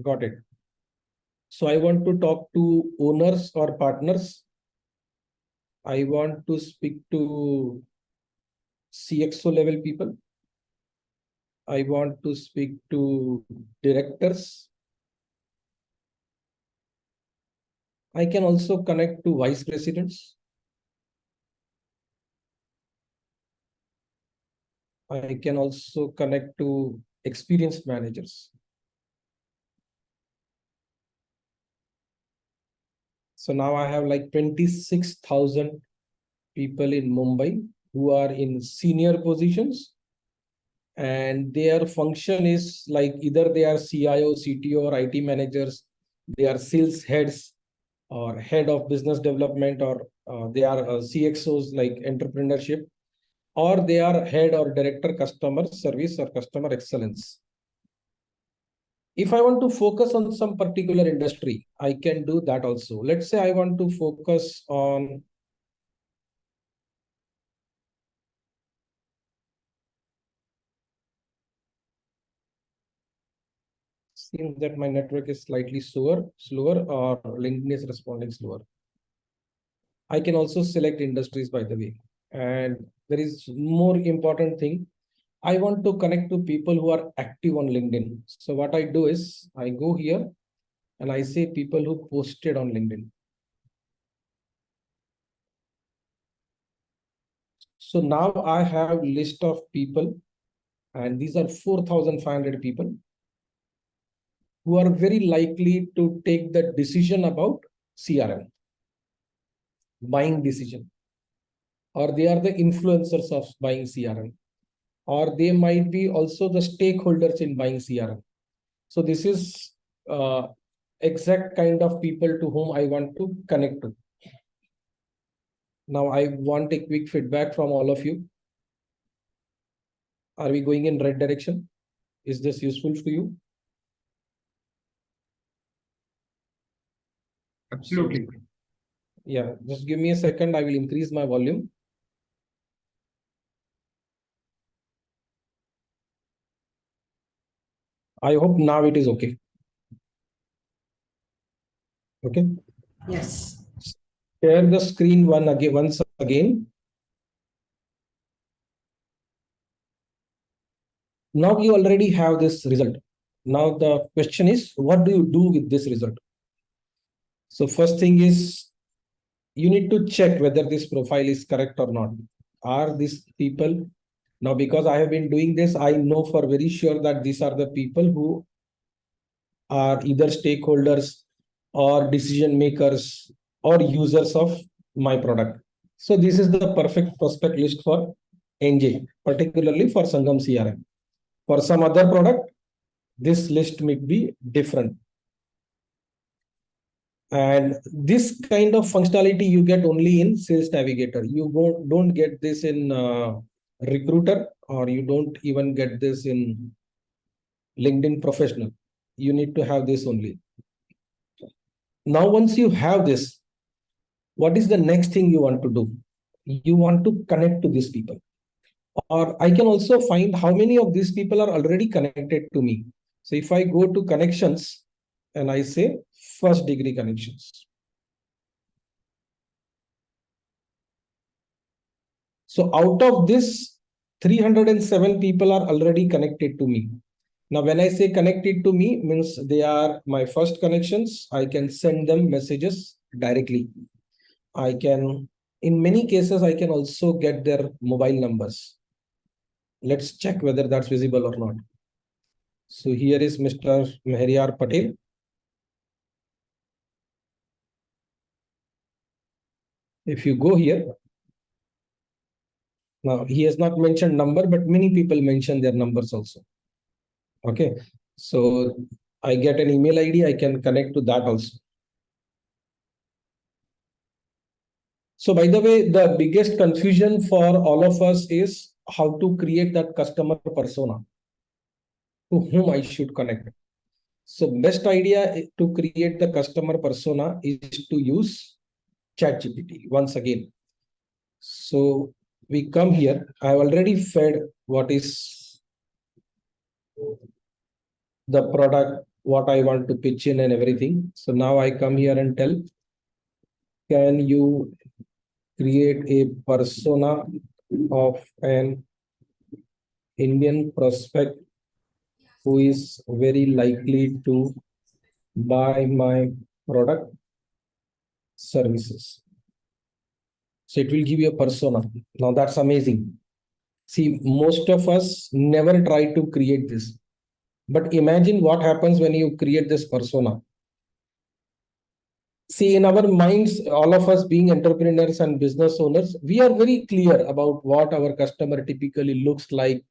Got it. So I want to talk to owners or partners. I want to speak to CXO level people. I want to speak to directors. I can also connect to vice presidents. I can also connect to experienced managers. So now I have like 26,000 people in Mumbai who are in senior positions, and their function is like either they are CIO, CTO, or IT managers, they are sales heads or head of business development, or they are CXOs like entrepreneurship, or they are head or director customer service or customer excellence. If I want to focus on some particular industry, I can do that also. Let's say I want to focus on seems that my network is slightly slower, or LinkedIn is responding slower. I can also select industries, by the way. And there is more important thing. I want to connect to people who are active on LinkedIn. So what I do is I go here and I say people who posted on LinkedIn. So now I have list of people, and these are 4,500 people who are very likely to take the decision about CRM, buying decision, or they are the influencers of buying CRM, or they might be also the stakeholders in buying CRM. So this is exact kind of people to whom I want to connect to. Now I want a quick feedback from all of you. Are we going in right direction? Is this useful to you? Absolutely. Yeah, just give me a second. I will increase my volume. I hope now it is okay. Okay. Yes. Share the screen once again. Now you already have this result. Now the question is, what do you do with this result? So first thing is, you need to check whether this profile is correct or not. Are these people, now because I have been doing this, I know for very sure that these are the people who are either stakeholders or decision makers or users of my product. So this is the perfect prospect list for NJ, particularly for Sangam CRM. For some other product, this list may be different. And this kind of functionality you get only in Sales Navigator. You don't get this in Recruiter, or you don't even get this in LinkedIn Professional. You need to have this only. Now, once you have this, what is the next thing you want to do? You want to connect to these people. Or I can also find how many of these people are already connected to me. So if I go to connections and I say first degree connections. So out of this, 307 people are already connected to me. Now, when I say connected to me, means they are my first connections. I can send them messages directly. I can, in many cases, I can also get their mobile numbers. Let's check whether that's visible or not. So here is Mr. Mehriyar Patel. If you go here, now he has not mentioned number, but many people mention their numbers also. Okay, so I get an email ID, I can connect to that also. So by the way, the biggest confusion for all of us is how to create that customer persona to whom I should connect. So best idea to create the customer persona is to use ChatGPT once again. So we come here. I have already fed what is the product what I want to pitch in and everything. So now I come here and tell, can you create a persona of an Indian prospect who is very likely to buy my product services? So it will give you a persona. Now that's amazing. See, most of us never try to create this. But imagine what happens when you create this persona. See, in our minds, all of us being entrepreneurs and business owners, we are very clear about what our customer typically looks like,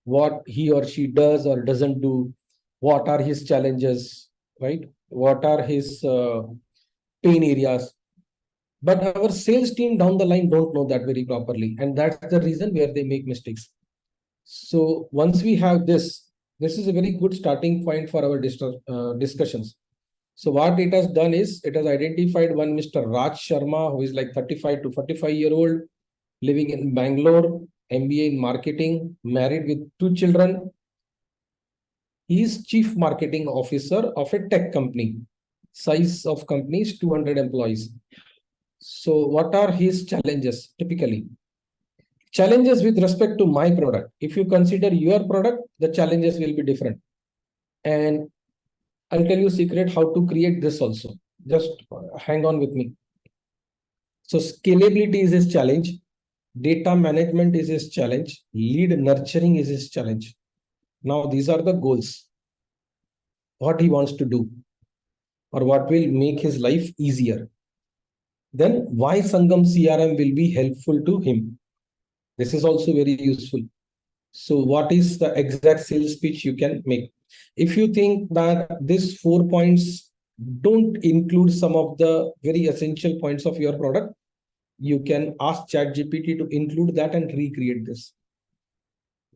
what he or she does or doesn't do, what are his challenges, right? What are his pain areas. But our sales team down the line don't know that very properly. And that's the reason where they make mistakes. So once we have this is a very good starting point for our discussions. So what it has done is it has identified one Mr. Raj Sharma, who is like 35 to 45-year-old, living in Bangalore, MBA in marketing, married with 2 children. He is chief marketing officer of a tech company. Size of company is 200 employees. So what are his challenges typically? Challenges with respect to my product. If you consider your product, the challenges will be different. And I'll tell you a secret how to create this also. Just hang on with me. So scalability is his challenge. Data management is his challenge. Lead nurturing is his challenge. Now these are the goals. What he wants to do or what will make his life easier. Then why Sangam CRM will be helpful to him. This is also very useful. So what is the exact sales pitch you can make? If you think that these 4 points don't include some of the very essential points of your product, you can ask ChatGPT to include that and recreate this.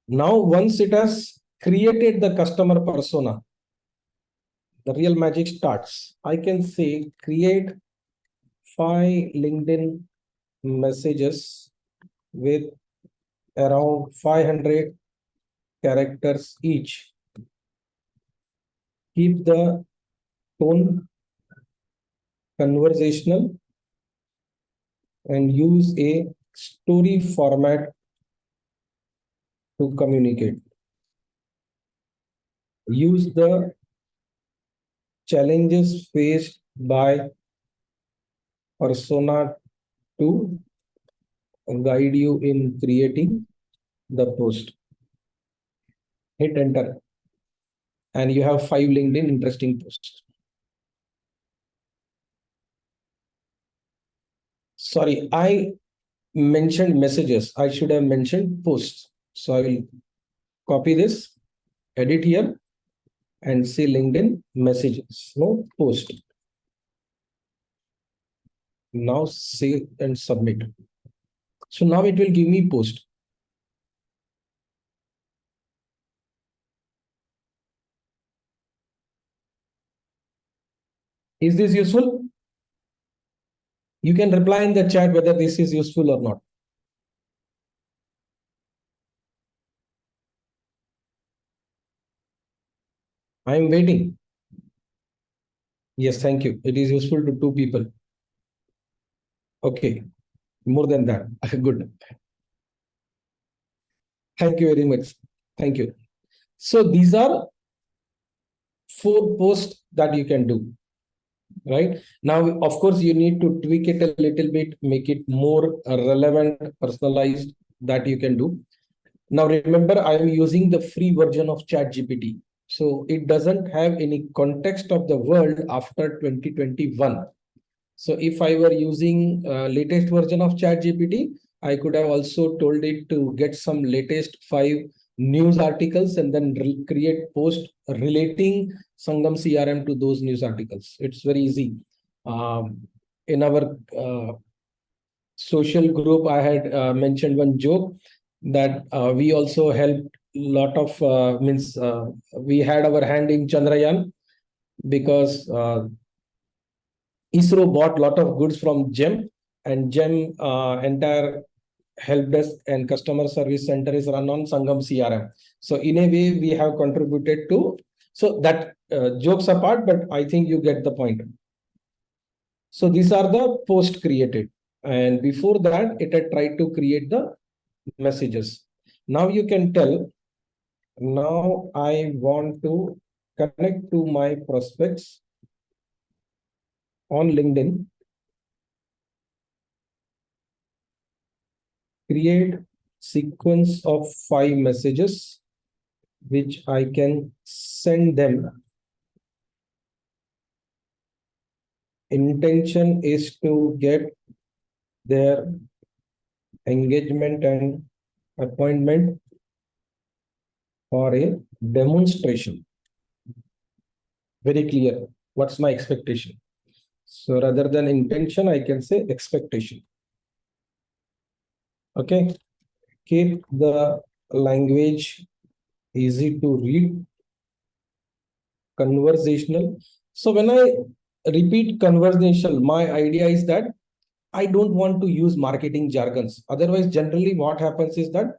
Now, once it has created the customer persona, the real magic starts. I can say create 5 LinkedIn messages with around 500 characters each. Keep the tone conversational and use a story format to communicate. Use the challenges faced by persona to guide you in creating the post. Hit enter. And you have 5 LinkedIn interesting posts. Sorry, I mentioned messages. I should have mentioned posts. So I will copy this, edit here, and say LinkedIn messages. No post. Now save and submit. So now it will give me post. Is this useful? You can reply in the chat whether this is useful or not. I am waiting. Yes, thank you. It is useful to 2 people. Okay, more than that. Good. Thank you very much. Thank you. So these are 4 posts that you can do. Right now, of course, you need to tweak it a little bit, make it more relevant, personalized, that you can do. Now, remember, I am using the free version of ChatGPT. So it doesn't have any context of the world after 2021. So if I were using latest version of ChatGPT, I could have also told it to get some latest 5 news articles and then create post relating Sangam CRM to those news articles. It's very easy. In our social group, I had mentioned one joke that we also helped lot of we had our hand in Chandrayaan because ISRO bought a lot of goods from GEM, and GEM entire help desk and customer service center is run on Sangam CRM. So in a way, we have contributed to So that jokes apart, but I think you get the point. So these are the post created. And before that, it had tried to create the messages. Now you can tell, now I want to connect to my prospects on LinkedIn, create sequence of 5 messages which I can send them. Intention is to get their engagement and appointment for a demonstration. Very clear. What's my expectation? So rather than intention, I can say expectation. Okay. Keep the language easy to read, conversational. So when I repeat conversational, my idea is that I don't want to use marketing jargons. Otherwise, generally what happens is that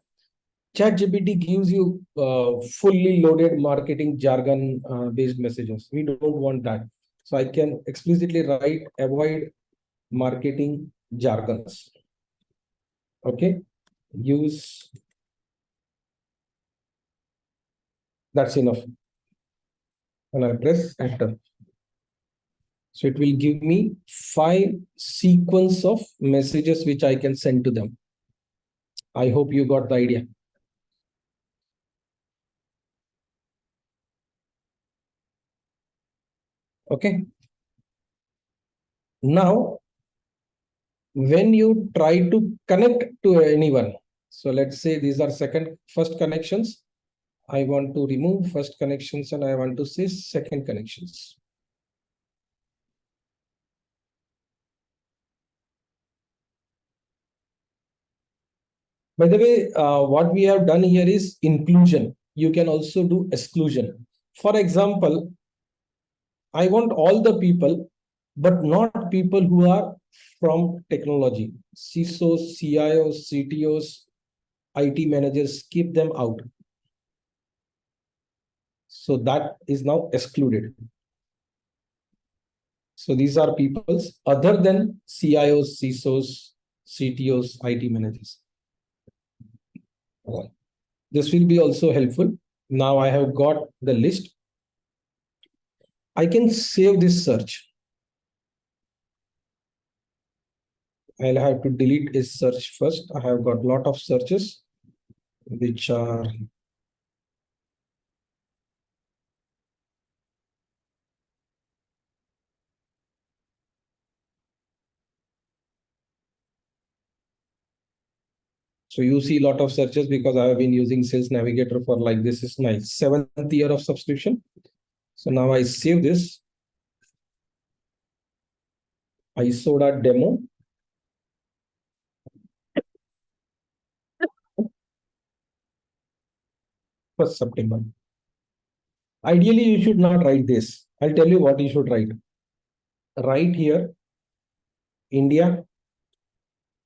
ChatGPT gives you fully loaded marketing jargon based messages. We don't want that. So I can explicitly write avoid marketing jargons. Okay. Use, that's enough. And I press enter. So it will give me 5 sequence of messages which I can send to them. I hope you got the idea. Okay. Now, when you try to connect to anyone, so let's say these are first connections. I want to remove first connections and I want to say second connections. By the way, what we have done here is inclusion. You can also do exclusion. For example, I want all the people, but not people who are from technology. CISOs, CIOs, CTOs, IT managers, keep them out. So that is now excluded. So these are peoples other than CIOs, CISOs, CTOs, IT managers. This will be also helpful. Now I have got the list. I can save this search. I'll have to delete this search first. I have got a lot of searches which are so you see a lot of searches because I have been using Sales Navigator for like this is my 7th year of subscription. So now I save this ISODA demo. First September. Ideally, you should not write this. I'll tell you what you should write. Write here, India,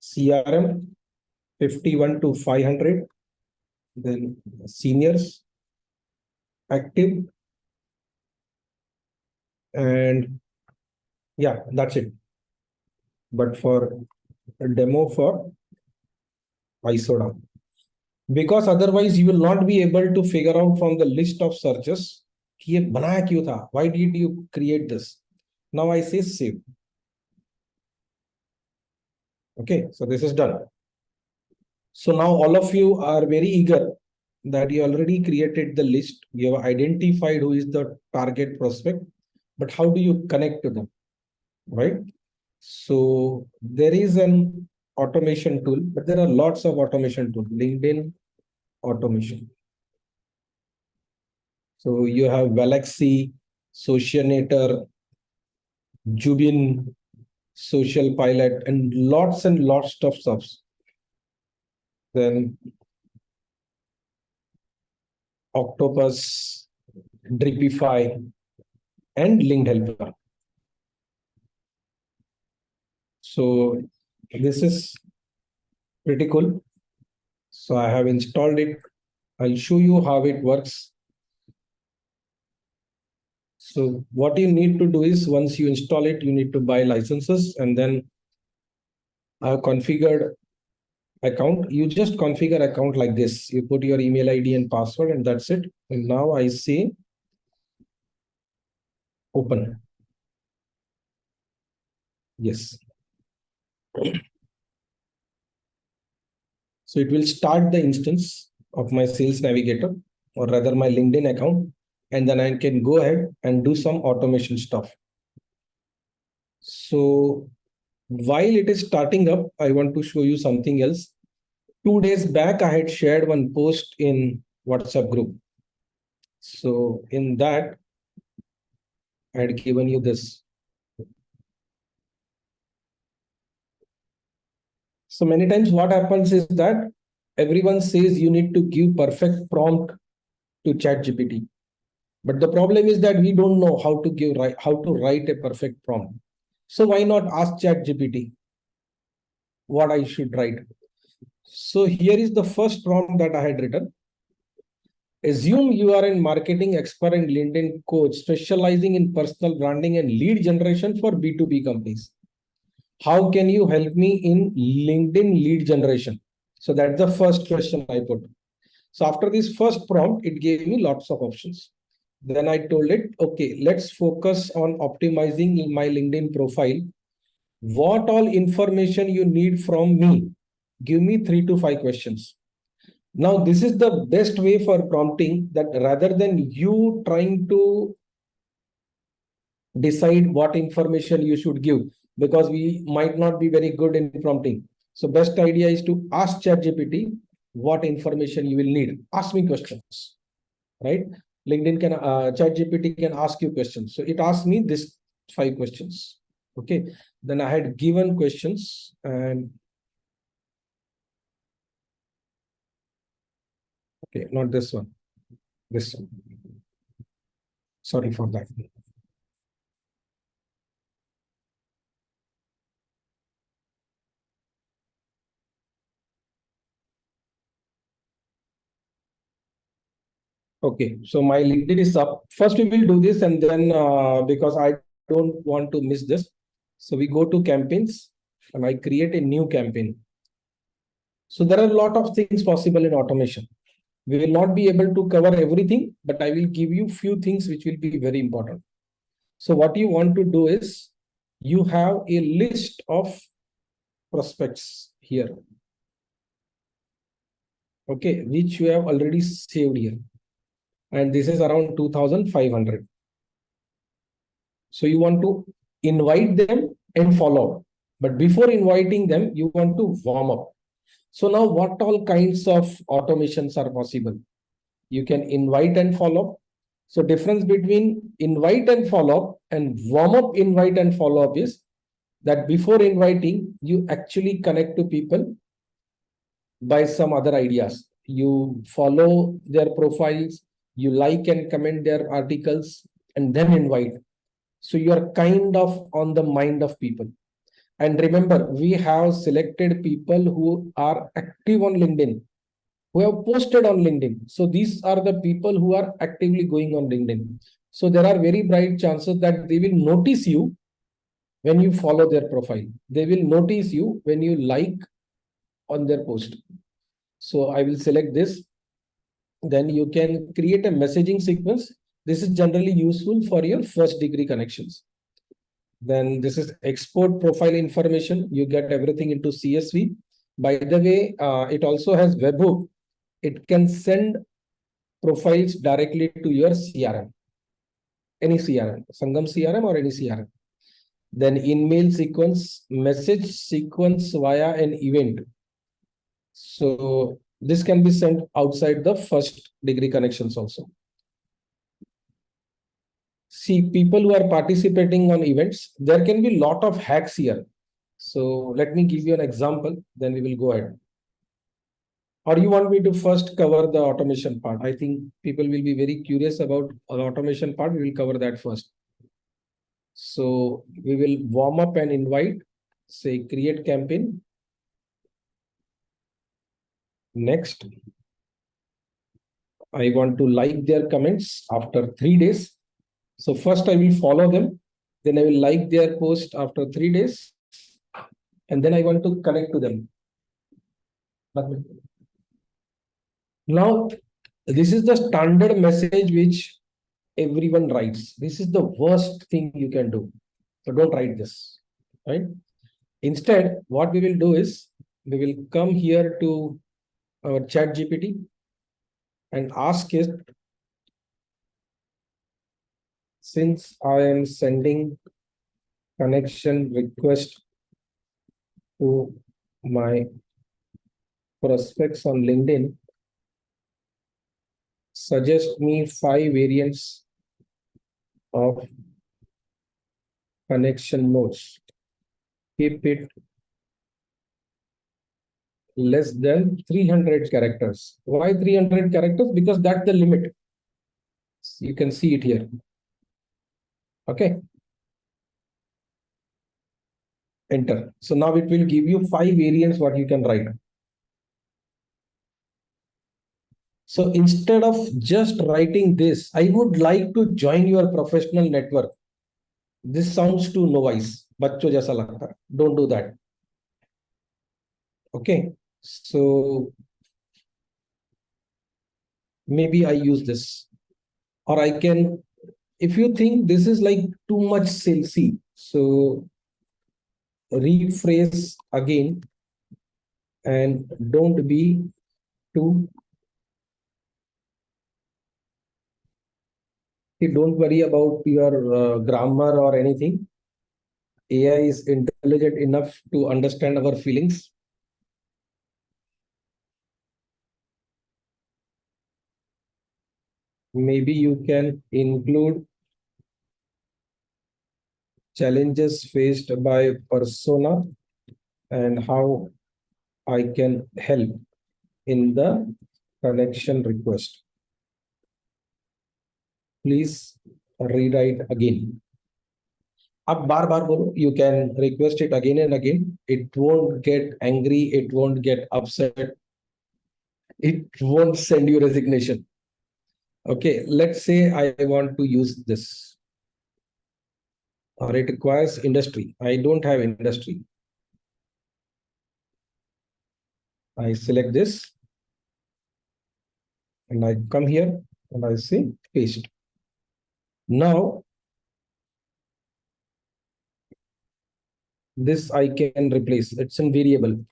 CRM, 51 to 500, then seniors, active, and yeah, that's it. But for a demo for ISODA, because otherwise you will not be able to figure out from the list of searches कि ये बनाया क्यों था? Why did you create this? Now I say save. Okay, so this is done. So now all of you are very eager that you already created the list. You have identified who is the target prospect, but how do you connect to them, right? So there is an automation tool, but there are lots of automation tools. LinkedIn automation. So you have Galaxy, Socianator, Jubin, Social Pilot, and lots of stuff. Then Octopus, Dripify, and Linked Helper. So this is pretty cool. So I have installed it. I'll show you how it works. So what you need to do is once you install it, you need to buy licenses, and then configured account. You just configure account like this. You put your email ID and password, and that's it. And now I say open. Yes. So it will start the instance of my Sales Navigator, or rather my LinkedIn account, and then I can go ahead and do some automation stuff. So while it is starting up, I want to show you something else. 2 days back, I had shared one post in WhatsApp group. So in that, I had given you this. So many times what happens is that everyone says you need to give perfect prompt to ChatGPT. But the problem is that we don't know how to write a perfect prompt. So why not ask ChatGPT what I should write? So here is the first prompt that I had written. Assume you are a marketing expert and LinkedIn coach specializing in personal branding and lead generation for B2B companies. How can you help me in LinkedIn lead generation? So that's the first question I put. So after this first prompt, it gave me lots of options. Then I told it, okay, let's focus on optimizing my LinkedIn profile. What all information you need from me? Give me 3 to 5 questions. Now, this is the best way for prompting, that rather than you trying to decide what information you should give, because we might not be very good in prompting. So best idea is to ask ChatGPT what information you will need. Ask me questions, right? LinkedIn can, ChatGPT can ask you questions. So it asked me this 5 questions. Okay. Then I had given questions, and okay, not this one, this one. Sorry for that. Okay, so my LinkedIn is up. First, we will do this, and then because I don't want to miss this, so we go to campaigns, and I create a new campaign. So there are a lot of things possible in automation. We will not be able to cover everything, but I will give you few things which will be very important. So what you want to do is you have a list of prospects here, okay, which you have already saved here, and this is around 2,500. So you want to invite them and follow up. But before inviting them, you want to warm up. So now what all kinds of automations are possible? You can invite and follow up. So difference between invite and follow up and warm up invite and follow up is that before inviting, you actually connect to people by some other ideas. You follow their profiles, you like and comment their articles, and then invite. So you are kind of on the mind of people. And remember, we have selected people who are active on LinkedIn, who have posted on LinkedIn. So these are the people who are actively going on LinkedIn. So there are very bright chances that they will notice you when you follow their profile. They will notice you when you like on their post. So I will select this. Then you can create a messaging sequence. This is generally useful for your first degree connections. Then this is export profile information. You get everything into CSV. By the way, it also has webhook. It can send profiles directly to your CRM, any CRM, Sangam CRM or any CRM. Then email sequence, message sequence via an event. So this can be sent outside the first degree connections also. See, people who are participating on events, there can be a lot of hacks here. So let me give you an example, then we will go ahead. Or you want me to first cover the automation part? I think people will be very curious about the automation part. We will cover that first. So we will warm up and invite, say create campaign. Next, I want to like their comments after 3 days. So first I will follow them, then I will like their post after 3 days, and then I want to connect to them. Now, this is the standard message which everyone writes. This is the worst thing you can do. So don't write this, right? Instead, what we will do is we will come here to our chat GPT and ask it, since I am sending connection request to my prospects on LinkedIn, suggest me 5 variants of connection notes. Keep it less than 300 characters. Why 300 characters? Because that's the limit. You can see it here. Okay. Enter. So now it will give you 5 variants what you can write. So instead of just writing this, I would like to join your professional network. This sounds too novice. बच्चों जैसा लगता है. Don't do that. Okay. So maybe I use this, or I can, if you think this is like too much salesy, so rephrase again and don't be too, don't worry about your grammar or anything. AI is intelligent enough to understand our feelings. Maybe you can include challenges faced by persona and how I can help in the connection request. Please rewrite again. अब बार बार बोलो, you can request it again and again. It won't get angry, it won't get upset, it won't send you resignation. Okay, let's say I want to use this, or it requires industry. I don't have industry. I select this and I come here and I say paste. Now, this I can replace. It's a variable.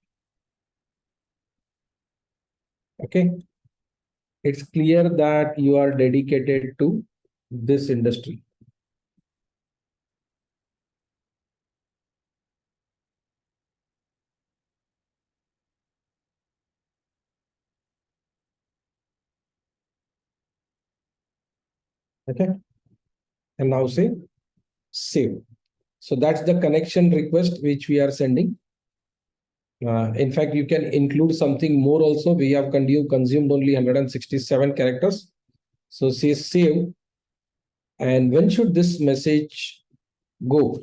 Okay. It's clear that you are dedicated to this industry. Okay. And now say save. So that's the connection request which we are sending. In fact, you can include something more also. We have consumed only 167 characters. So say save. And when should this message go?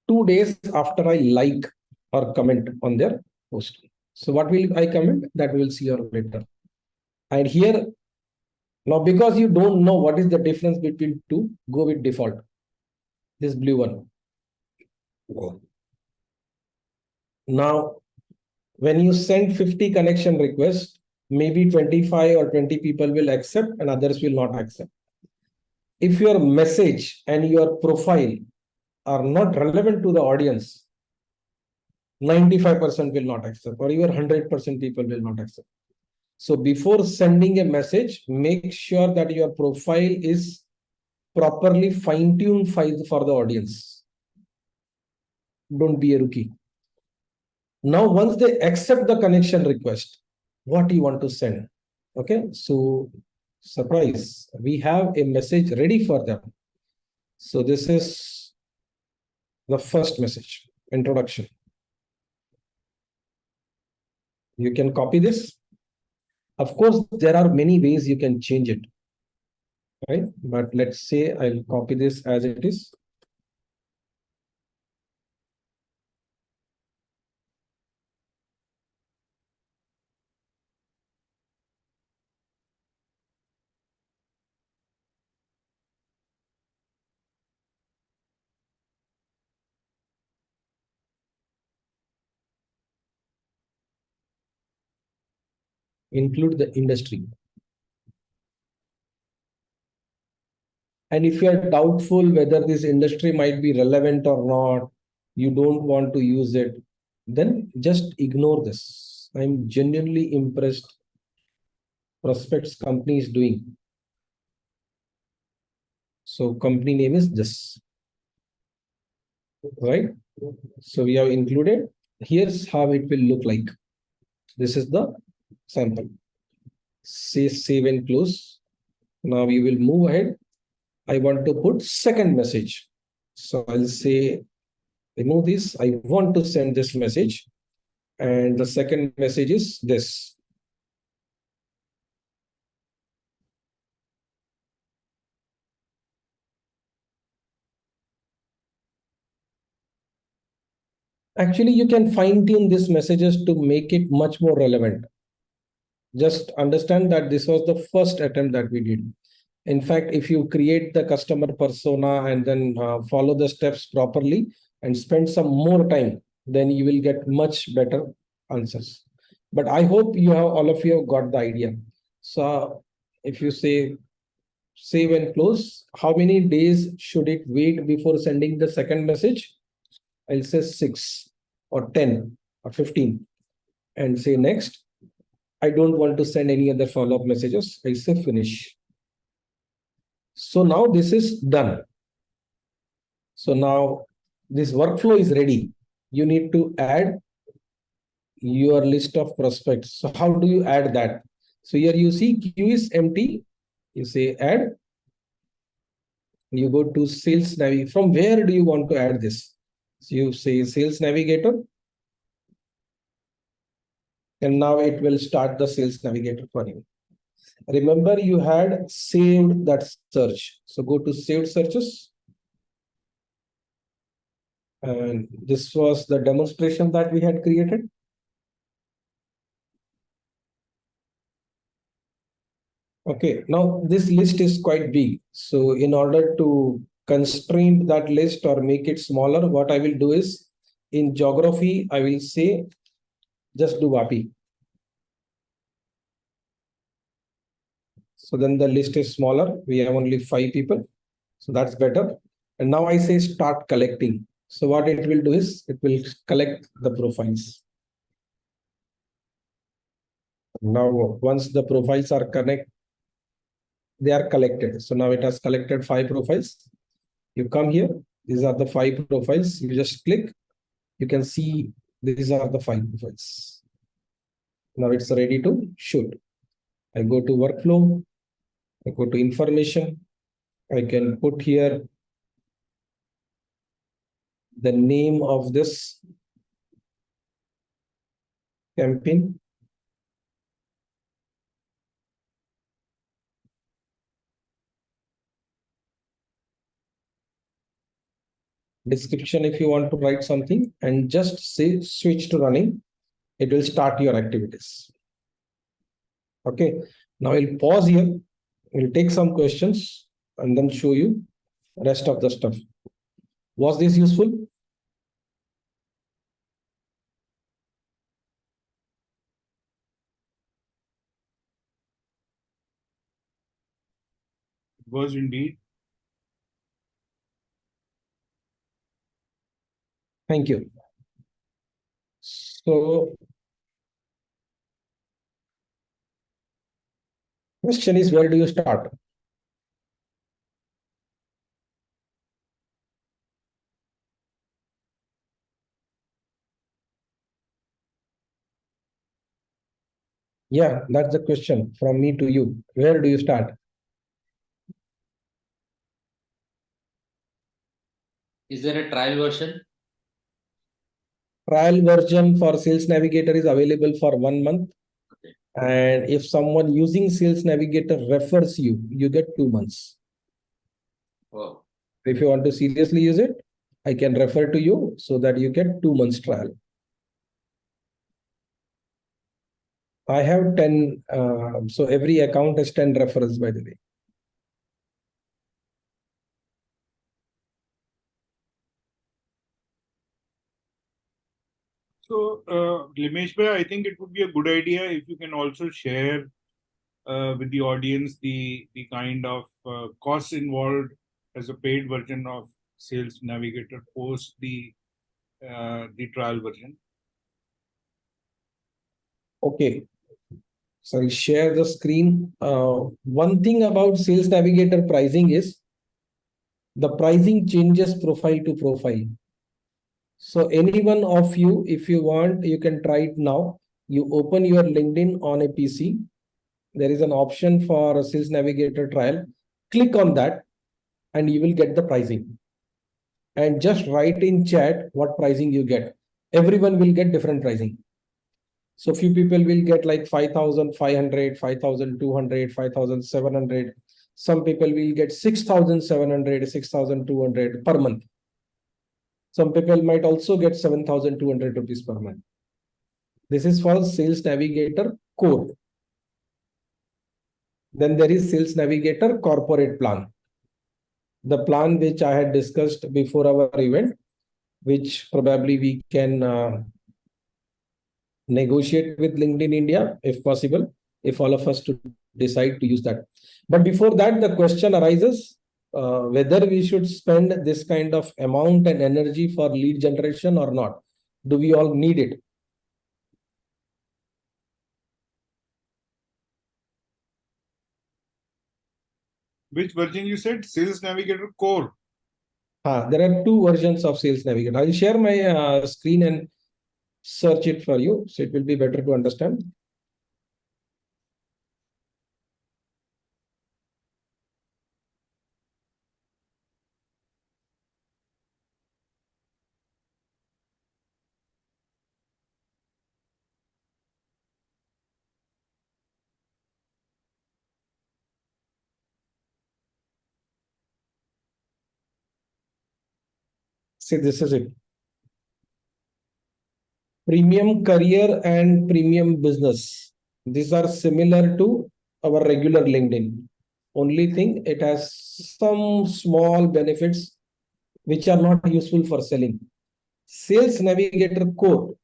2 days after I like or comment on their post. So what will I comment? That we will see later. And here, now because you don't know what is the difference between two, go with default. This blue one. Now, when you send 50 connection requests, maybe 25 or 20 people will accept and others will not accept. If your message and your profile are not relevant to the audience, 95% will not accept, or even 100% people will not accept. So before sending a message, make sure that your profile is properly fine-tuned for the audience. Don't be a rookie. Now, once they accept the connection request, what do you want to send? Okay, so surprise, we have a message ready for them. So this is the first message, introduction. You can copy this. Of course, there are many ways you can change it, right? But let's say I'll copy this as it is. include the industry. And if you are doubtful whether this industry might be relevant or not, you don't want to use it, then just ignore this. I'm genuinely impressed prospects company is doing. So company name is this, right? So we have included. Here's how it will look like. This is the sample. Say save and close. Now we will move ahead. I want to put second message. So I'll say remove this. I want to send this message. And the second message is this. Actually, you can fine tune these messages to make it much more relevant. Just understand that this was the first attempt that we did. In fact, if you create the customer persona and then follow the steps properly and spend some more time, then you will get much better answers. But I hope you have all of you have got the idea. So if you say save and close, how many days should it wait before sending the second message? I'll say 6 or 10 or 15 and say next. I don't want to send any other follow-up messages. I say finish. So now this is done. So now this workflow is ready. You need to add your list of prospects. So how do you add that? So here you see queue is empty. You say add. You go to sales navigator. From where do you want to add this? So you say sales navigator. And now it will start the sales navigator for you. Remember, you had saved that search. So go to saved searches. And this was the demonstration that we had created. Okay, now this list is quite big. So in order to constrain that list or make it smaller, what I will do is in geography, I will say just do WAPI. So then the list is smaller. We have only 5 people. So that's better. And now I say start collecting. So what it will do is it will collect the profiles. Now, once the profiles are they are collected. So now it has collected 5 profiles. You come here. These are the 5 profiles. You just click. You can see these are the 5 profiles. Now it's ready to shoot. I go to workflow. I go to information. I can put here the name of this campaign. Description if you want to write something and just say switch to running. It will start your activities. Okay. Now I'll pause here. We'll take some questions and then show you rest of the stuff. Was this useful? Was indeed. Thank you. So question is, where do you start? Yeah, that's the question from me to you. Where do you start? Is there a trial version? Trial version for Sales Navigator is available for 1 month. Okay. And if someone using Sales Navigator refers you, you get 2 months. Oh, If you want to seriously use it, I can refer to you so that you get 2 months trial. I have 10, so every account has 10 referrals, by the way. So So, Limesh bhai, I think it would be a good idea if you can also share with the audience the kind of costs involved as a paid version of Sales Navigator post the trial version. Okay. So I'll share the screen. One thing about Sales Navigator pricing is the pricing changes profile to profile. So any one of you, if you want, you can try it now. You open your LinkedIn on a PC. There is an option for a Sales Navigator trial. Click on that and you will get the pricing. And just write in chat what pricing you get. Everyone will get different pricing. So few people will get like 5,500, 5,200, 5,700. Some people will get 6,700, 6,200 per month. Some people might also get 7,200 rupees per month. This is for Sales Navigator Core. Then there is Sales Navigator Corporate Plan. The plan which I had discussed before our event, which probably we can negotiate with LinkedIn India if possible, if all of us to decide to use that. But before that, the question arises whether we should spend this kind of amount and energy for lead generation or not. Do we all need it? Which version you said? Sales Navigator Core. There are two versions of Sales Navigator. I'll share my screen and search it for you, so it will be better to understand. See, this is it. Premium career and premium business. These are similar to our regular LinkedIn. Only thing, it has some small benefits which are not useful for selling. Sales Navigator Core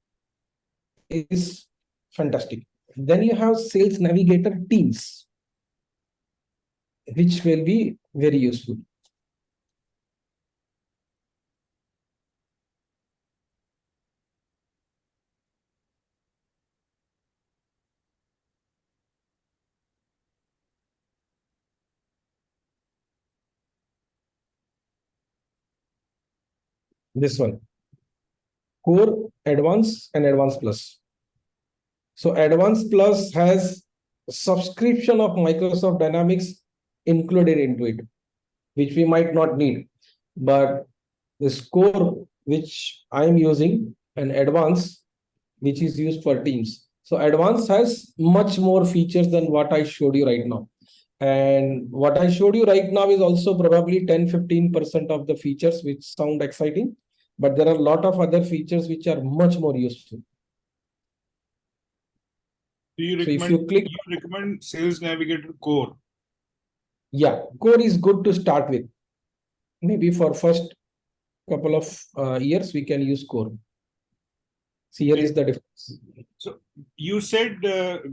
is fantastic. Then you have Sales Navigator Teams, which will be very useful. This one, Core, Advanced, and Advanced Plus. So Advanced Plus has subscription of Microsoft Dynamics included into it, which we might not need. But the Core, which I'm using, and Advanced, which is used for Teams. So Advanced has much more features than what I showed you right now. And what I showed you right now is also probably 10-15% of the features which sound exciting, but there are a lot of other features which are much more useful. Do you So if recommend, you click, you recommend Sales Navigator Core? yeah, Core is good to start with. Maybe for first couple of years, we can use Core. See, here is the difference. So you said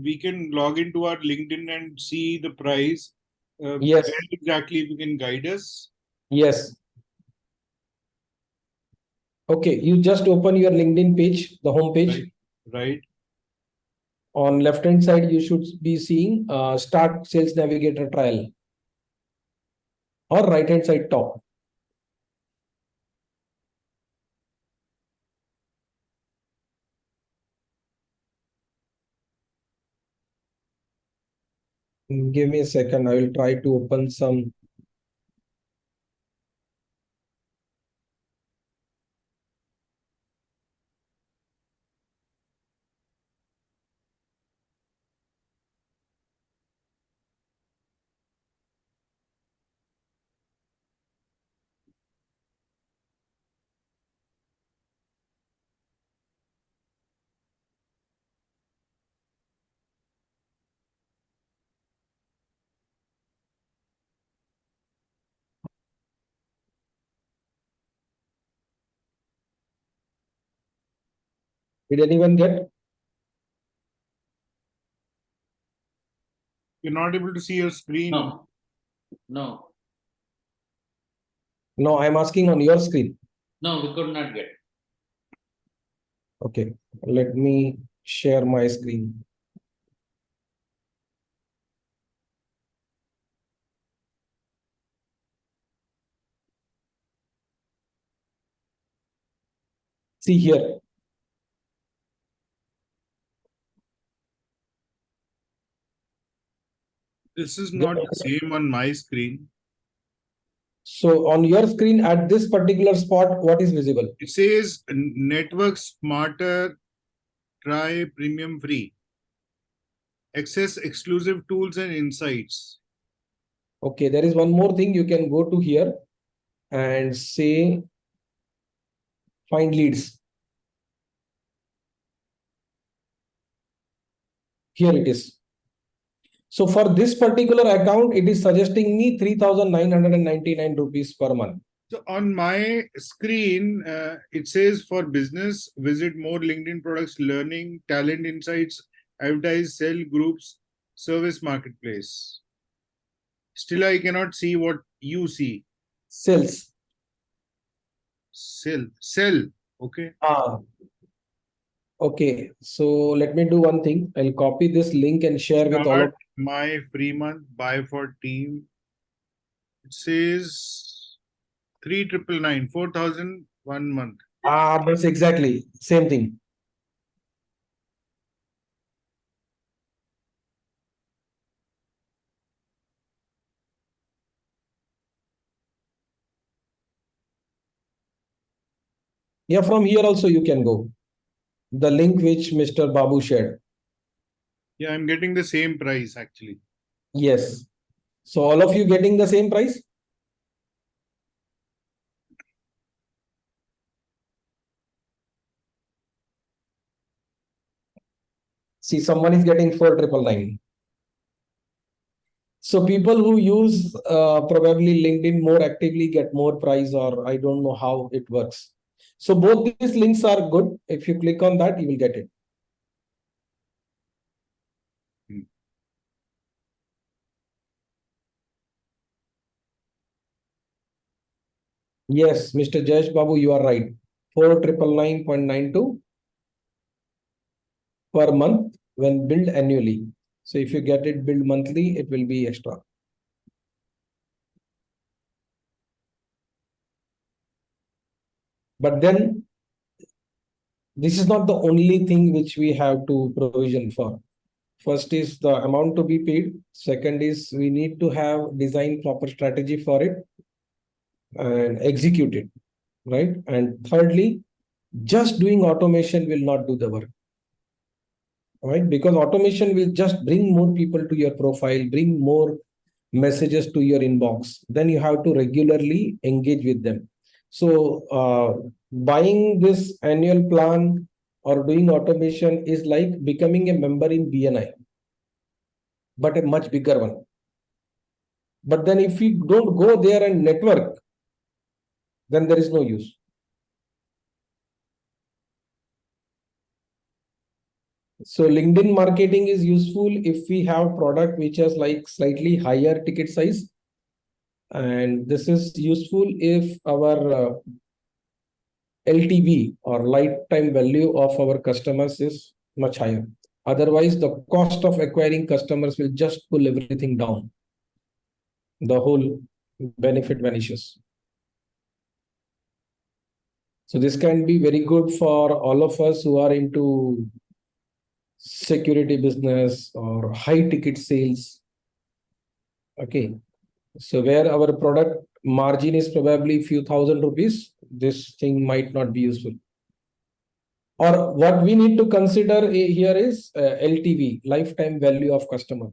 we can log into our LinkedIn and see the price. Yes. Where exactly if you can guide us? Yes. Okay, you just open your LinkedIn page, the home page. Right. On left-hand side, you should be seeing Start Sales Navigator Trial. Or right-hand side top. Give me a second. I will try to open some. Did anyone get? You're not able to see your screen. No. No. No, I'm asking on your screen. No, we could not get. Okay, let me share my screen. See here. This is not the same on my screen. So on your screen at this particular spot, what is visible? It says Network Smarter Try Premium Free. Access exclusive tools and insights. Okay, there is one more thing. You can go to here and say find leads. Here it is. So for this particular account, it is suggesting me 3,999 rupees per month. So on my screen, it says for business, visit more LinkedIn products, learning, talent insights, advertise, sell groups, service marketplace. Still, I cannot see what you see. Sales. Sell. Okay. Okay, so let me do one thing. I'll copy this link and share with all of. My free month, buy for team. It says 3,999, 4,000 1 month. That's exactly same thing. Yeah, from here also you can go. The link which Mr. Babu shared. Yeah, I'm getting the same price actually. Yes. So all of you getting the same price? See, someone is getting 4,999. So people who use probably LinkedIn more actively get more price, or I don't know how it works. So both these links are good. If you click on that, you will get it. Yes, Mr. Jayesh Babu, you are right. 4,999.92 per month when billed annually. So if you get it billed monthly, it will be extra. But then this is not the only thing which we have to provision for. First is the amount to be paid. Second is we need to have design proper strategy for it and execute it, right? And thirdly, just doing automation will not do the work, right? Because automation will just bring more people to your profile, bring more messages to your inbox. Then you have to regularly engage with them. So buying this annual plan or doing automation is like becoming a member in BNI, but a much bigger one. But then if we don't go there and network, then there is no use. So LinkedIn marketing is useful if we have product which has like slightly higher ticket size. And this is useful if our LTV or lifetime value of our customers is much higher. Otherwise, the cost of acquiring customers will just pull everything down. The whole benefit vanishes. So this can be very good for all of us who are into security business or high ticket sales. Okay. So where our product margin is probably few thousand rupees, this thing might not be useful. Or what we need to consider here is LTV, lifetime value of customer.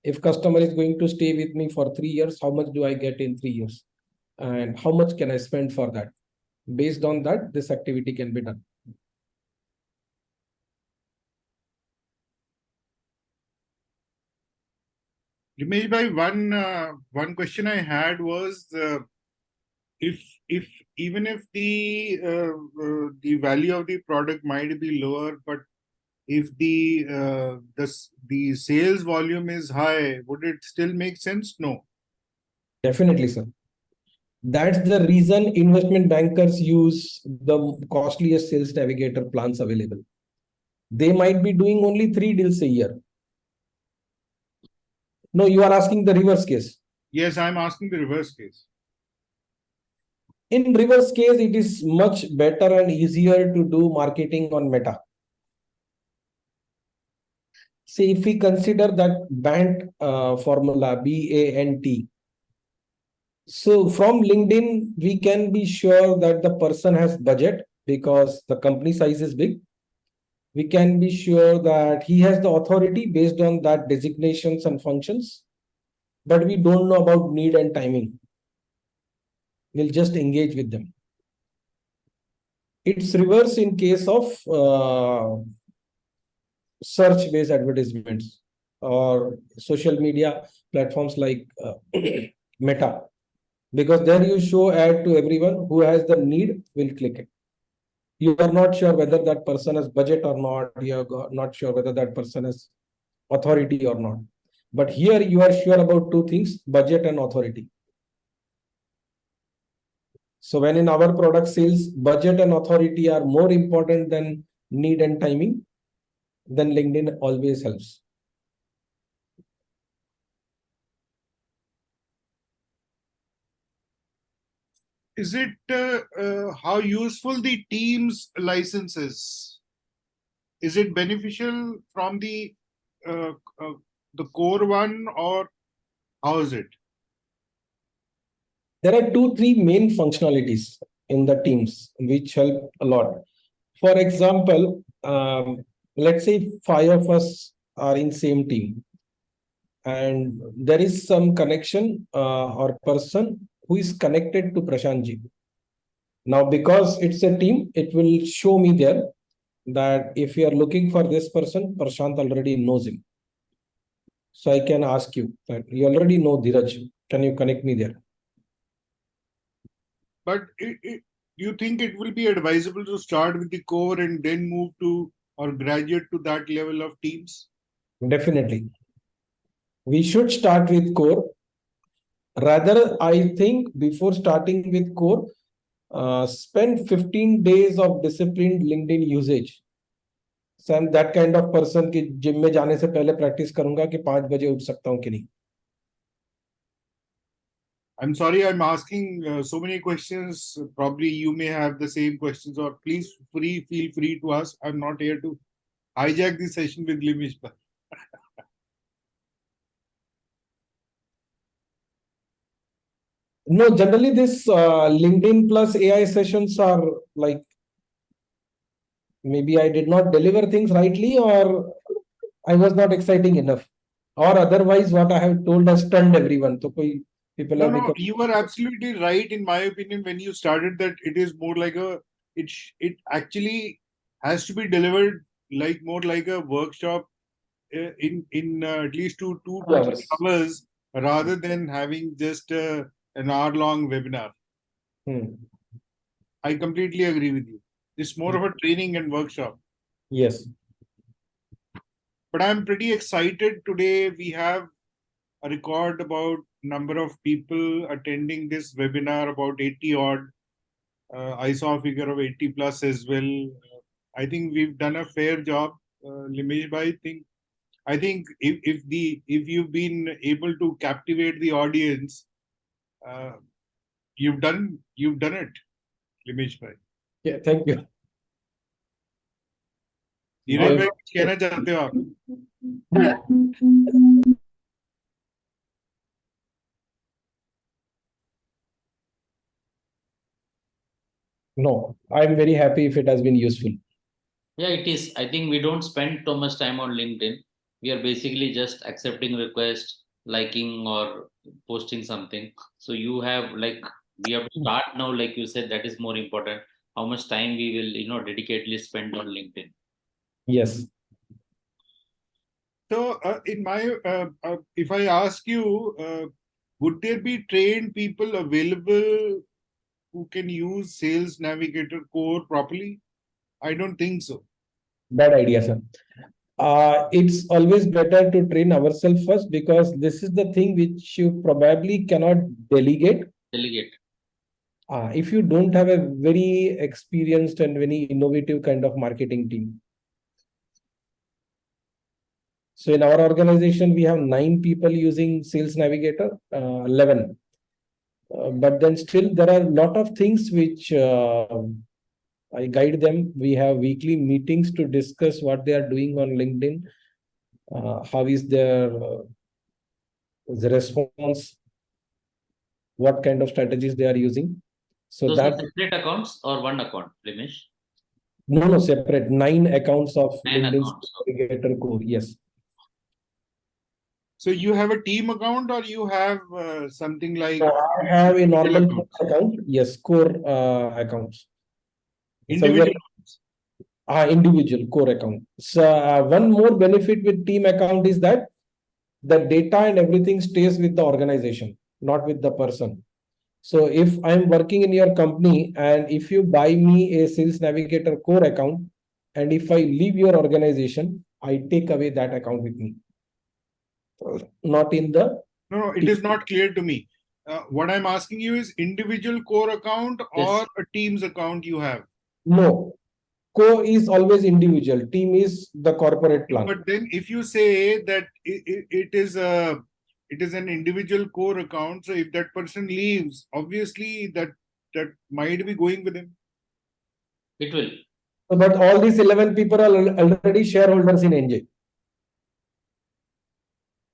If customer is going to stay with me for 3 years, how much do I get in 3 years? And how much can I spend for that? Based on that, this activity can be done. Limesh bhai, one question I had was if the value of the product might be lower, but if the sales volume is high, would it still make sense? No. Definitely, sir. That's the reason investment bankers use the costliest sales navigator plans available. They might be doing only 3 deals a year. No, you are asking the reverse case. Yes, I'm asking the reverse case. In reverse case, it is much better and easier to do marketing on Meta. See, if we consider that BANT formula, BANT. So from LinkedIn, we can be sure that the person has budget because the company size is big. We can be sure that he has the authority based on that designations and functions, but we don't know about need and timing. We'll just engage with them. It's reverse in case of search-based advertisements or social media platforms like Meta, because there you show ad to everyone who has the need will click it. You are not sure whether that person has budget or not. You are not sure whether that person has authority or not. But here you are sure about two things: budget and authority. So when in our product sales, budget and authority are more important than need and timing, then LinkedIn always helps. Is it how useful the Teams license is? Is it beneficial from the core one, or how is it? There are 2-3 main functionalities in the Teams which help a lot. For example, let's say 5 of us are in same team, and there is some connection or person who is connected to Prashantji. Now, because it's a team, it will show me there that if you are looking for this person, Prashant already knows him. So I can ask you that you already know Dheeraj. Can you connect me there? But do you think it will be advisable to start with the core and then move to or graduate to that level of Teams? Definitely. We should start with core. Rather, I think before starting with core, spend 15 days of disciplined LinkedIn usage. So I'm that kind of person कि gym में जाने से पहले practice करूंगा कि 5 बजे उठ सकता हूं कि नहीं. I'm sorry, I'm asking so many questions. Probably you may have the same questions, or please feel free to ask. I'm not here to hijack the session with Limesh. No, generally this LinkedIn plus AI sessions are like maybe I did not deliver things rightly, or I was not exciting enough, or otherwise what I have told has stunned everyone. So people have become. You were absolutely right in my opinion when you started that it is more like it actually has to be delivered like more like a workshop in at least two to 3 hours rather than having just an hour-long webinar. I completely agree with you. It's more of a training and workshop. Yes. But I'm pretty excited today. We have a record about number of people attending this webinar, about 80 odd. I saw a figure of 80 plus as well. I think we've done a fair job, Limesh. I think if you've been able to captivate the audience, you've done it, Limesh bhai. Yeah, thank you. धीरज भाई कुछ कहना चाहते हो आप? No, I'm very happy if it has been useful. Yeah, it is. I think we don't spend too much time on LinkedIn. We are basically just accepting requests, liking or posting something. So you have we have to start now, like you said, that is more important. How much time we will, dedicatedly spend on LinkedIn. Yes. So, if I ask you, would there be trained people available who can use Sales Navigator core properly? I don't think so. Bad idea, sir. It's always better to train ourselves first, because this is the thing which you probably cannot delegate. If you don't have a very experienced and very innovative kind of marketing team. So in our organization, we have 9 people using Sales Navigator, 11. But then still there are a lot of things which I guide them. We have weekly meetings to discuss what they are doing on LinkedIn. How is their the response? What kind of strategies they are using? So Those that are separate accounts or one account, Limesh? no, separate 9 accounts of 9 LinkedIn accounts. Navigator core. Yes. So you have a team account, or you have something like So I have a normal accounts? account. Yes, core accounts. Individual Individual core account. So one more benefit with team account is that the data and everything stays with the organization, not with the person. So if I'm working in your company and if you buy me a Sales Navigator core account, and if I leave your organization, I take away that account with me. Not in the No, it is not clear to me. What I'm asking you is individual core account or Yes. a Teams account you have. no. Co is always individual. Team is the corporate plan. But then if you say that it is an individual core account, so if that person leaves, obviously that might be going with him. It will. But all these 11 people are already shareholders in NJ.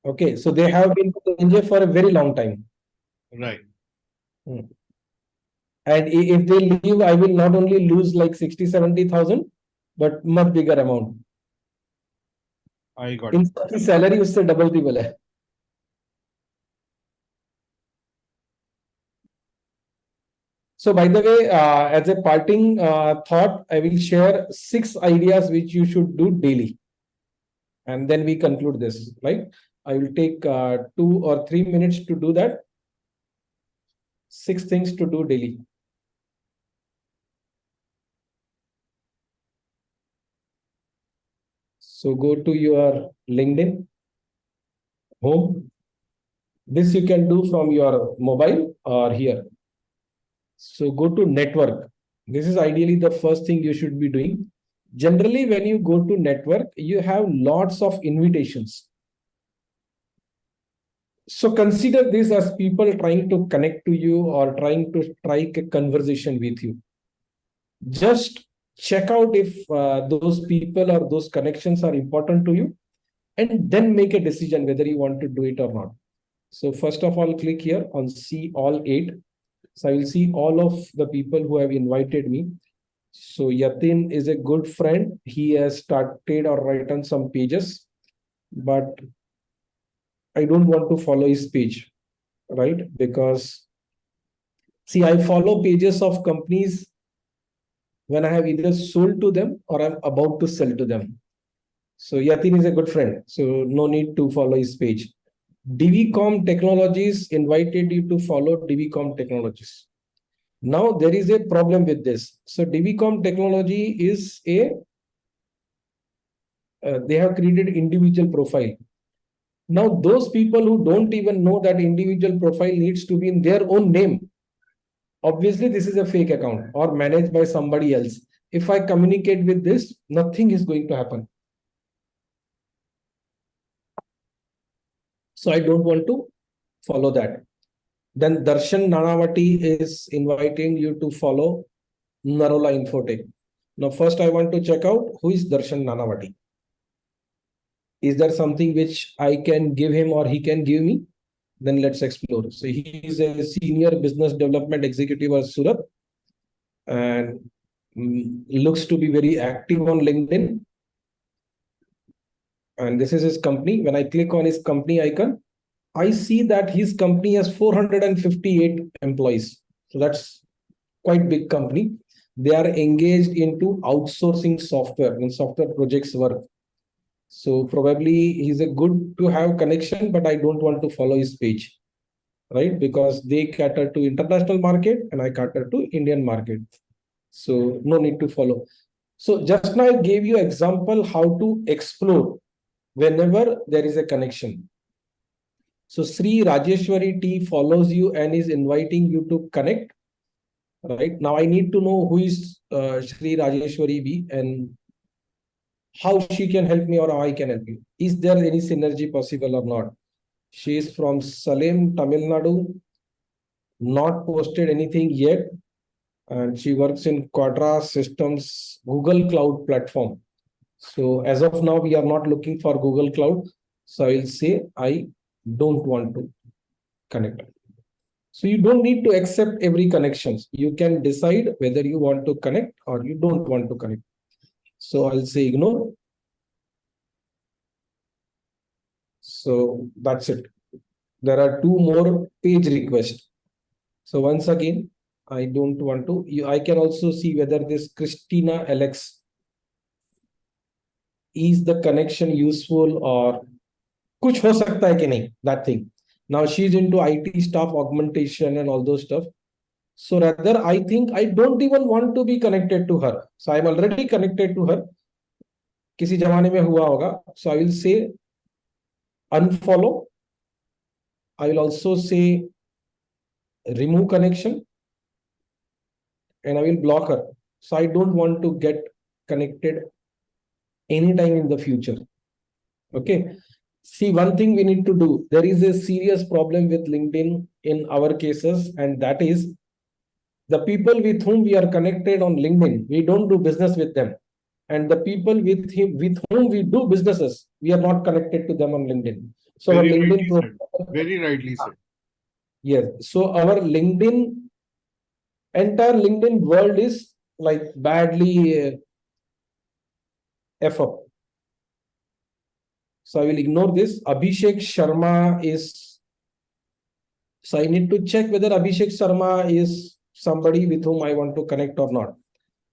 Okay, so they have been with NJ for a very long time. Right. And if they leave, I will not only lose like 60-70,000, but much bigger amount. I got In it. salary उससे double triple है. So by the way, as a parting thought, I will share 6 ideas which you should do daily. And then we conclude this, right? I will take 2 or 3 minutes to do that. 6 things to do daily. So go to your LinkedIn home. This you can do from your mobile or here. So go to network. This is ideally the first thing you should be doing. Generally, when you go to network, you have lots of invitations. So consider this as people trying to connect to you or trying to strike a conversation with you. Just check out if those people or those connections are important to you, and then make a decision whether you want to do it or not. So first of all, click here on see all 8. So I will see all of the people who have invited me. So Yatin is a good friend. He has started or written some pages, but I don't want to follow his page, right? Because see, I follow pages of companies when I have either sold to them or I'm about to sell to them. So Yatin is a good friend, so no need to follow his page. DVCom Technologies invited you to follow DVCom Technologies. Now there is a problem with this. So DVCom Technology is they have created individual profile. Now those people who don't even know that individual profile needs to be in their own name. Obviously, this is a fake account or managed by somebody else. If I communicate with this, nothing is going to happen. So I don't want to follow that. Then Darshan Nanavati is inviting you to follow Narola Infotech. Now, first I want to check out who is Darshan Nanavati. Is there something which I can give him or he can give me? Then let's explore. So he is a senior business development executive at Surat and looks to be very active on LinkedIn. And this is his company. When I click on his company icon, I see that his company has 458 employees. So that's quite big company. They are engaged into outsourcing software and software projects work. So probably he's a good to have connection, but I don't want to follow his page. right? Because they cater to international market and I cater to Indian market. So no need to follow. So just now I gave you example how to explore whenever there is a connection. So Sri Rajeshwari T follows you and is inviting you to connect. Right now, I need to know who is Sri Rajeshwari B and how she can help me or how I can help you. Is there any synergy possible or not? She is from Salem, Tamil Nadu, not posted anything yet, and she works in Quadra Systems Google Cloud platform. So as of now, we are not looking for Google Cloud. So I will say I don't want to connect. So you don't need to accept every connections. You can decide whether you want to connect or you don't want to connect. So I'll say ignore. So that's it. There are two more page requests. So once again, I don't want to. I can also see whether this Christina Alex is the connection useful or कुछ हो सकता है कि नहीं, that thing. Now she's into IT staff augmentation and all those stuff. So rather, I think I don't even want to be connected to her. So I'm already connected to her. किसी जमाने में हुआ होगा. So I will say unfollow. I will also say remove connection and I will block her. So I don't want to get connected anytime in the future. Okay. See, one thing we need to do. There is a serious problem with LinkedIn in our cases, and that is the people with whom we are connected on LinkedIn, we don't do business with them. And the people with whom we do businesses, we are not connected to them on LinkedIn. So Very our LinkedIn rightly said. Very rightly said. yes. So our entire LinkedIn world is like badly F up. So I will ignore this. Abhishek Sharma is. So I need to check whether Abhishek Sharma is somebody with whom I want to connect or not.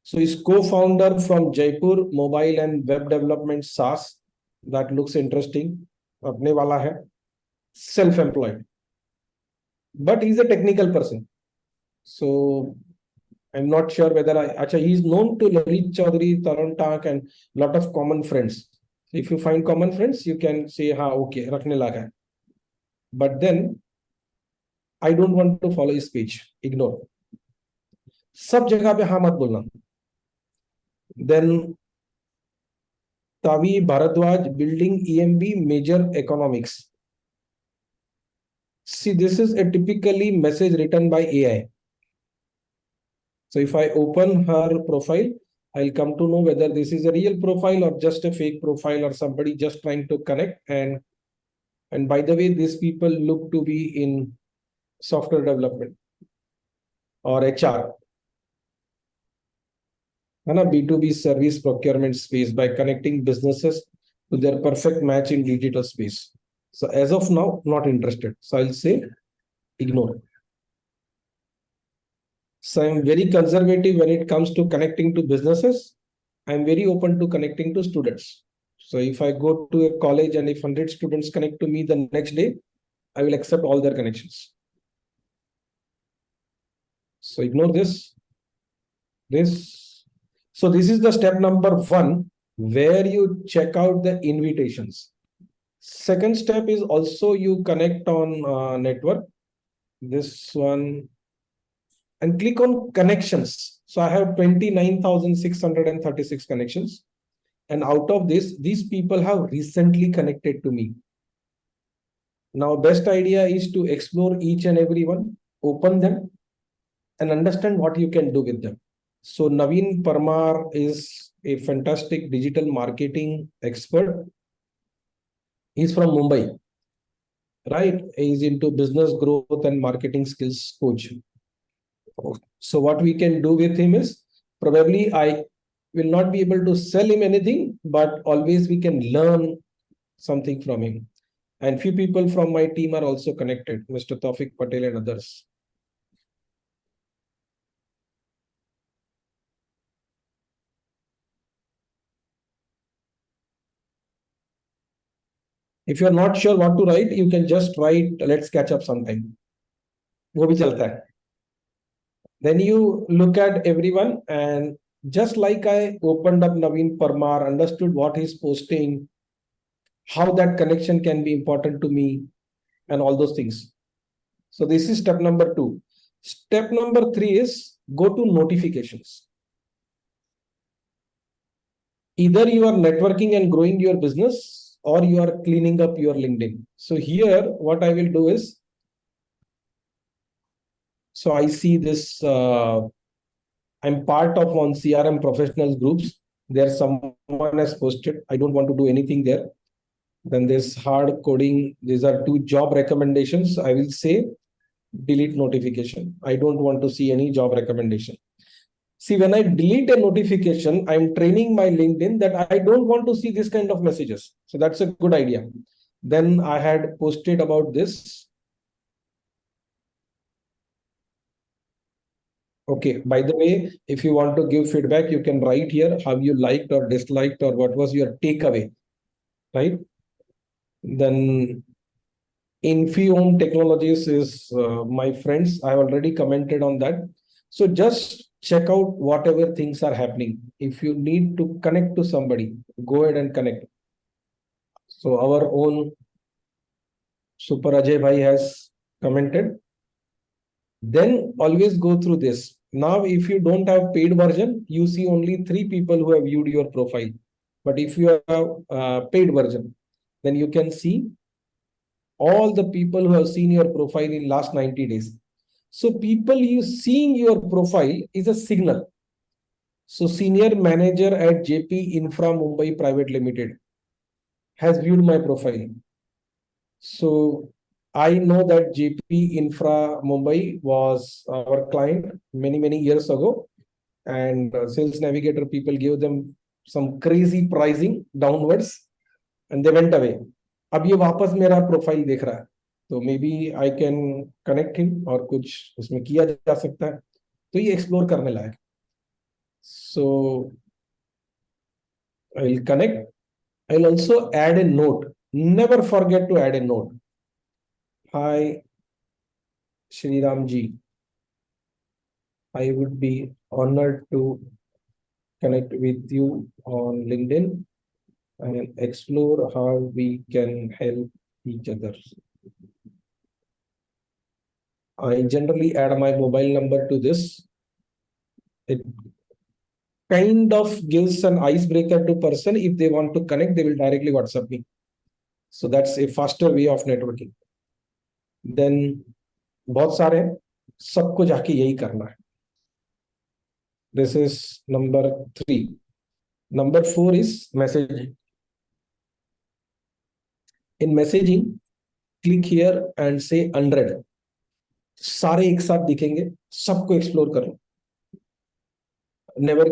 So he's co-founder from Jaipur Mobile and Web Development SaaS. That looks interesting. Apne wala hai. Self-employed. But he's a technical person. So I'm not sure whether he's known to Lalit Chaudhary, Tarun Tak, and lot of common friends. If you find common friends, you can say, ha, okay, rakhne laga hai. But then I don't want to follow his speech. Ignore. सब जगह पे हाँ मत बोलना. Then Tavi Bharadwaj, building EMB major economics. See, this is a typically message written by AI. So if I open her profile, I'll come to know whether this is a real profile or just a fake profile or somebody just trying to connect. And by the way, these people look to be in software development or HR. And a B2B service procurement space by connecting businesses to their perfect match in digital space. So as of now, not interested. So I'll say ignore. So I'm very conservative when it comes to connecting to businesses. I'm very open to connecting to students. So if I go to a college and if 100 students connect to me the next day, I will accept all their connections. So ignore this. So this is the step number 1, where you check out the invitations. Second step is also you connect on network. This one. And click on connections. So I have 29,636 connections. And out of this, these people have recently connected to me. Now, best idea is to explore each and every one, open them, and understand what you can do with them. So Naveen Parmar is a fantastic digital marketing expert. He's from Mumbai, right? He's into business growth and marketing skills coach. So what we can do with him is probably I will not be able to sell him anything, but always we can learn something from him. And few people from my team are also connected, Mr. Taufik Patel and others. If you're not sure what to write, you can just write, let's catch up sometime. वो भी चलता है. Then you look at everyone, and just like I opened up Naveen Parmar, understood what he's posting, how that connection can be important to me, and all those things. So this is step number 2. Step number 3 is go to notifications. Either you are networking and growing your business, or you are cleaning up your LinkedIn. So here what I will do is, so I see this, I'm part of one CRM professionals groups. There someone has posted, I don't want to do anything there. Then there's hard coding, these are 2 job recommendations. I will say delete notification. I don't want to see any job recommendation. See, when I delete a notification, I'm training my LinkedIn that I don't want to see this kind of messages. So that's a good idea. Then I had posted about this. Okay, by the way, if you want to give feedback, you can write here how you liked or disliked, or what was your takeaway, right? Then Infiome Technologies is my friends. I already commented on that. So just check out whatever things are happening. If you need to connect to somebody, go ahead and connect. So our own Super Ajay Bhai has commented. Then always go through this. Now, if you don't have paid version, you see only 3 people who have viewed your profile. But if you have paid version, then you can see all the people who have seen your profile in last 90 days. So people you seeing your profile is a signal. So senior manager at JP Infra Mumbai Private Limited has viewed my profile. So I know that JP Infra Mumbai was our client many years ago, and Sales Navigator people gave them some crazy pricing downwards, and they went away. अब ये वापस मेरा profile देख रहा है, तो maybe I can connect him और कुछ उसमें किया जा सकता है, तो ये एक्सप्लोर करने लायक. So I will connect. I will also add a note. Never forget to add a note. Hi, Shri Ram ji. I would be honored to connect with you on LinkedIn and explore how we can help each other. I generally add my mobile number to this. It kind of gives an icebreaker to person. If they want to connect, they will directly WhatsApp me. So that's a faster way of networking. Then बहुत सारे हैं, सबको जाके यही करना है. This is number 3. Number 4 is messaging. In messaging, click here and say 100. सारे एक साथ दिखेंगे, सबको एक्सप्लोर करो. Never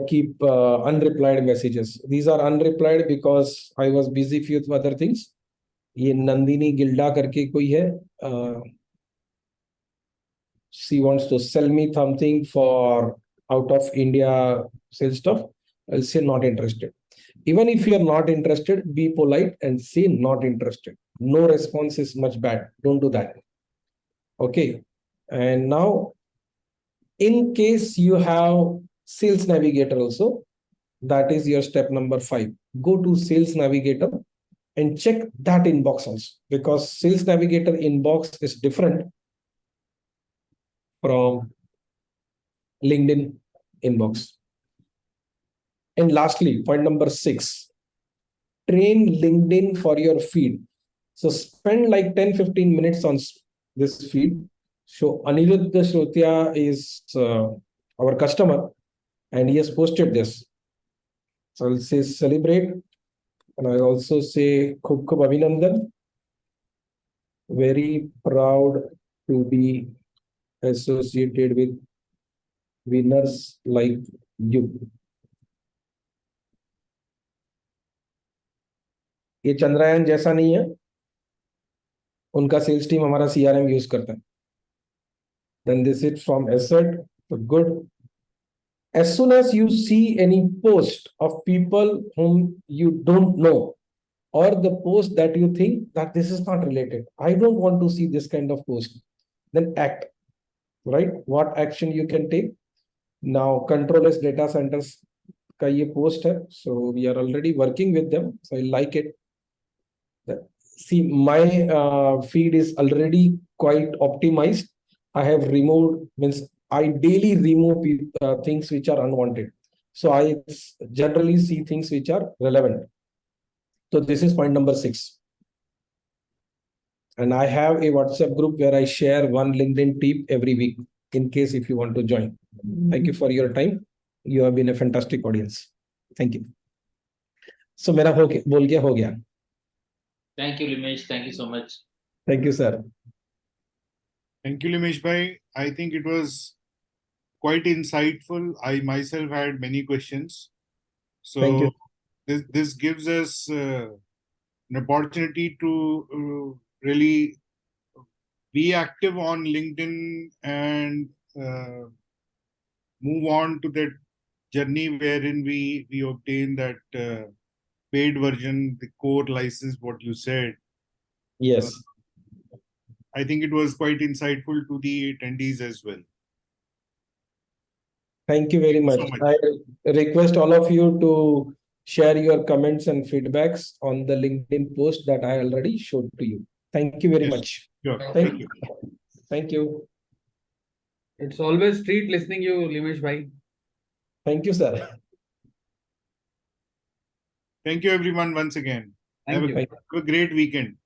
keep unreplied messages. These are unreplied because I was busy with other things. ये नंदिनी गिल्डा करके कोई है, she wants to sell me something for out of India sales stuff. I'll say not interested. Even if you are not interested, be polite and say not interested. No response is much bad. Don't do that. Okay. And now, in case you have Sales Navigator also, that is your step number 5. Go to Sales Navigator and check that inbox also, because Sales Navigator inbox is different from LinkedIn inbox. And lastly, point number 6, train LinkedIn for your feed. So spend like 10-15 minutes on this feed. So Aniruddha Shrotia is our customer, and he has posted this. So I'll say celebrate, and I also say Khub Khub Abhinandan. Very proud to be associated with winners like you. ये चंद्रयान जैसा नहीं है, उनका sales team हमारा CRM use करता है. Then this is from asset, so good. As soon as you see any post of people whom you don't know, or the post that you think that this is not related, I don't want to see this kind of post, then act, right? What action you can take? Now, controllers data centers का ये post है, so we are already working with them, so I like it. See, my feed is already quite optimized. I have removed, means I daily remove things which are unwanted. So I generally see things which are relevant. So this is point number 6. And I have a WhatsApp group where I share one LinkedIn tip every week in case if you want to join. Thank you for your time. You have been a fantastic audience. Thank you. So मेरा बोल गया हो गया. Thank you, Limesh. Thank you so much. Thank you, sir. Thank you, Limesh bhai. I think it was quite insightful. I myself had many questions. Thank you. So this gives us an opportunity to really be active on LinkedIn and move on to that journey wherein we obtain that paid version, the core license, what you said. Yes. I think it was quite insightful to the attendees as well. Thank you very much. So much. I request all of you to share your comments and feedbacks on the LinkedIn post that I already showed to you. Thank you very Yes. much. Sure. Thank you. Thank you. It's always treat listening you, Limesh bhai. Thank you, sir. Thank you, everyone, once again. Thank you. Have a great weekend.